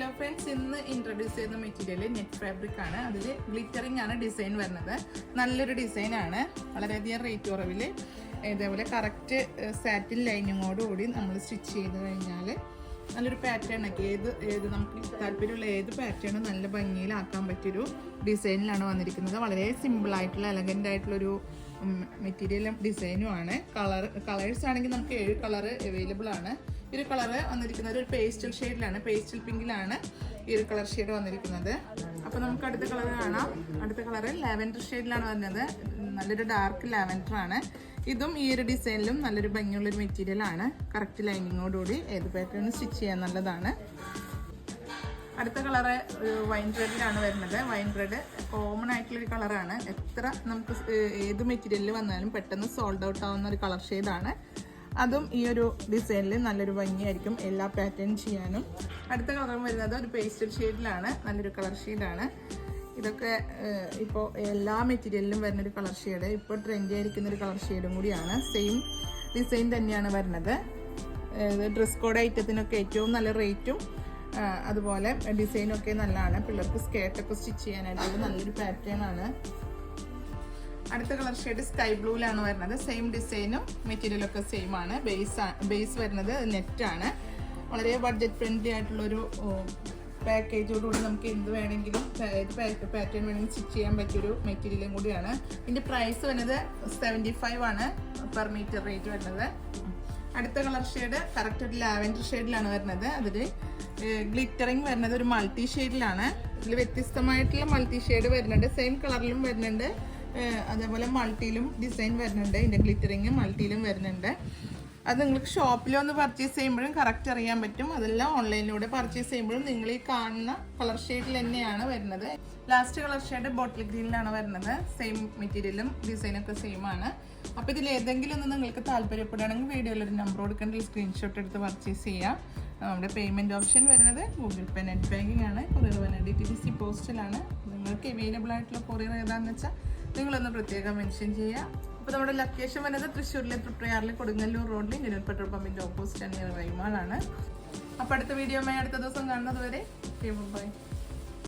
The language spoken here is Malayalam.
ഹലോ ഫ്രണ്ട്സ്, ഇന്ന് ഇൻട്രൊഡ്യൂസ് ചെയ്യുന്ന മെറ്റീരിയൽ നെറ്റ് ഫാബ്രിക് ആണ്. അതിൽ ഗ്ലിറ്ററിംഗ് ആണ് ഡിസൈൻ വരുന്നത്. നല്ലൊരു ഡിസൈനാണ്, വളരെയധികം റേറ്റ് കുറവിൽ. ഇതേപോലെ കറക്റ്റ് സാറ്റിൻ ലൈനിങ്ങോടുകൂടി നമ്മൾ സ്റ്റിച്ച് ചെയ്ത് കഴിഞ്ഞാൽ നല്ലൊരു പാറ്റേൺ ഒക്കെ ഏത് നമുക്ക് താല്പര്യമുള്ള ഏത് പാറ്റേണും നല്ല ഭംഗിയിലാക്കാൻ പറ്റിയൊരു ഡിസൈനിലാണ് വന്നിരിക്കുന്നത്. വളരെ സിമ്പിളായിട്ടുള്ള എലഗൻ്റ് ആയിട്ടുള്ളൊരു മെറ്റീരിയലും ഡിസൈനും ആണ്. കളേഴ്സ് ആണെങ്കിൽ നമുക്ക് 7 കളറ് അവൈലബിൾ ആണ്. ഈ ഒരു കളറ് വന്നിരിക്കുന്നത് ഒരു പേസ്റ്റൽ ഷെയ്ഡിലാണ്, പേസ്റ്റൽ പിങ്കിലാണ് ഈ ഒരു കളർ ഷെയ്ഡ് വന്നിരിക്കുന്നത്. അപ്പോൾ നമുക്ക് അടുത്ത കളർ കാണാം. അടുത്ത കളറ് ലാവൻഡർ ഷെയ്ഡിലാണ് വരുന്നത്. നല്ലൊരു ഡാർക്ക് ലാവൻഡർ ആണ്. ഇതും ഈ ഒരു ഡിസൈനിലും നല്ലൊരു ഭംഗിയുള്ളൊരു മെറ്റീരിയൽ ആണ്. കറക്റ്റ് ലൈനിങ്ങോടുകൂടി ഏത് പാറ്റേൺ സ്റ്റിച്ച് ചെയ്യാൻ നല്ലതാണ്. അടുത്ത കളറ് വൈൻ റെഡിലാണ് വരുന്നത്. വൈൻ റെഡ് കോമൺ ആയിട്ടുള്ളൊരു കളറാണ്. എത്ര നമുക്ക് ഏത് മെറ്റീരിയലിൽ വന്നാലും പെട്ടെന്ന് സോൾഡ് ഔട്ട് ആവുന്ന ഒരു കളർ ഷെയ്ഡാണ്. അതും ഈ ഒരു ഡിസൈനിൽ നല്ലൊരു ഭംഗിയായിരിക്കും എല്ലാ പാറ്റേൺ ചെയ്യാനും. അടുത്ത കളറും വരുന്നത് ഒരു പേസ്റ്റൽ ഷെയ്ഡിലാണ്. നല്ലൊരു കളർ ഷെയ്ഡാണ്. ഇതൊക്കെ ഇപ്പോൾ എല്ലാ മെറ്റീരിയലിലും വരുന്നൊരു കളർ ഷെയ്ഡ്, ഇപ്പോൾ ട്രെൻഡി ആയിരിക്കുന്നൊരു കളർ ഷെയ്ഡും കൂടിയാണ്. സെയിം ഡിസൈൻ തന്നെയാണ് വരുന്നത്. ഡ്രസ് കോഡ് ഐറ്റത്തിനൊക്കെ ഏറ്റവും നല്ല റേറ്റും അതുപോലെ ഡിസൈനൊക്കെ നല്ലതാണ്. പിള്ളേർക്ക് സ്കേർട്ടൊക്കെ സ്റ്റിച്ച് ചെയ്യാനായിട്ട് നല്ലൊരു പാറ്റേൺ ആണ്. അടുത്ത കളർ ഷെയ്ഡ് സ്കൈ ബ്ലൂവിലാണ് വരുന്നത്. സെയിം ഡിസൈനും മെറ്റീരിയലൊക്കെ സെയിം ആണ്. ബേസ് വരുന്നത് നെറ്റാണ്. വളരെ ബഡ്ജറ്റ് ഫ്രണ്ട്ലി ആയിട്ടുള്ളൊരു പാക്കേജോടുകൂടി നമുക്ക് എന്ത് വേണമെങ്കിലും ഏത് പാറ്റേൺ വേണമെങ്കിലും സ്റ്റിച്ച് ചെയ്യാൻ പറ്റിയൊരു മെറ്റീരിയലും കൂടിയാണ്. ഇതിൻ്റെ പ്രൈസ് വരുന്നത് 75 ആണ് പെർ മീറ്റർ റേറ്റ് വരുന്നത്. അടുത്ത കളർ ഷെയ്ഡ് കറക്റ്റ് ഒരു ലാവൻഡർ ഷെയ്ഡിലാണ് വരുന്നത്. അതിൽ ഗ്ലിറ്ററിങ് വരുന്നത് ഒരു മൾട്ടി ഷെയ്ഡിലാണ്. ഇതിൽ വ്യത്യസ്തമായിട്ടുള്ള മൾട്ടി ഷെയ്ഡ് വരുന്നുണ്ട്. സെയിം കളറിലും വരുന്നുണ്ട്, അതേപോലെ മൾട്ടിയിലും ഡിസൈൻ വരുന്നുണ്ട്. ഇതിൻ്റെ ഗ്ലിറ്ററിങ് മൾട്ടിയിലും വരുന്നുണ്ട്. അത് നിങ്ങൾക്ക് ഷോപ്പിലൊന്ന് പർച്ചേസ് ചെയ്യുമ്പോഴും കറക്റ്റ് അറിയാൻ പറ്റും. അതെല്ലാം ഓൺലൈനിലൂടെ പർച്ചേസ് ചെയ്യുമ്പോഴും നിങ്ങൾ ഈ കാണുന്ന കളർ ഷെയ്ഡിൽ തന്നെയാണ് വരുന്നത്. ലാസ്റ്റ് കളർ ഷെയ്ഡ് ബോട്ടിൽ ഗ്രീനിലാണ് വരുന്നത്. സെയിം മെറ്റീരിയലും ഡിസൈനൊക്കെ സെയിം ആണ്. അപ്പോൾ ഇതിൽ ഏതെങ്കിലും ഒന്ന് നിങ്ങൾക്ക് താല്പര്യപ്പെടുകയാണെങ്കിൽ വീഡിയോയിലൊരു നമ്പർ കൊടുക്കേണ്ട സ്ക്രീൻഷോട്ട് എടുത്ത് പർച്ചേസ് ചെയ്യാം. നമ്മുടെ പേയ്മെൻറ്റ് ഓപ്ഷൻ വരുന്നത് ഗൂഗിൾ പേ, നെറ്റ് ബാങ്കിങ് ആണ്. കൊറിയർ വരുന്നത് DTDC പോസ്റ്റലാണ്. നിങ്ങൾക്ക് അവൈലബിൾ ആയിട്ടുള്ള കൊറിയർ ഏതാണെന്ന് വെച്ചാൽ നിങ്ങളൊന്ന് പ്രത്യേകം മെൻഷൻ ചെയ്യുക. അപ്പോൾ നമ്മുടെ ലൊക്കേഷൻ വരുന്നത് തൃശ്ശൂരിലെ തൃപ്രയാറിലെ കൊടുങ്ങല്ലൂർ റോഡിൽ ഇന്ത്യൻ പെട്രോൾ പമ്പിൻ്റെ ഓപ്പോസിറ്റ് നിയർ വൈമാളാണ്. അപ്പോൾ അടുത്ത വീഡിയോയുമായി അടുത്ത ദിവസം കാണുന്നത് വരെ ബൈ.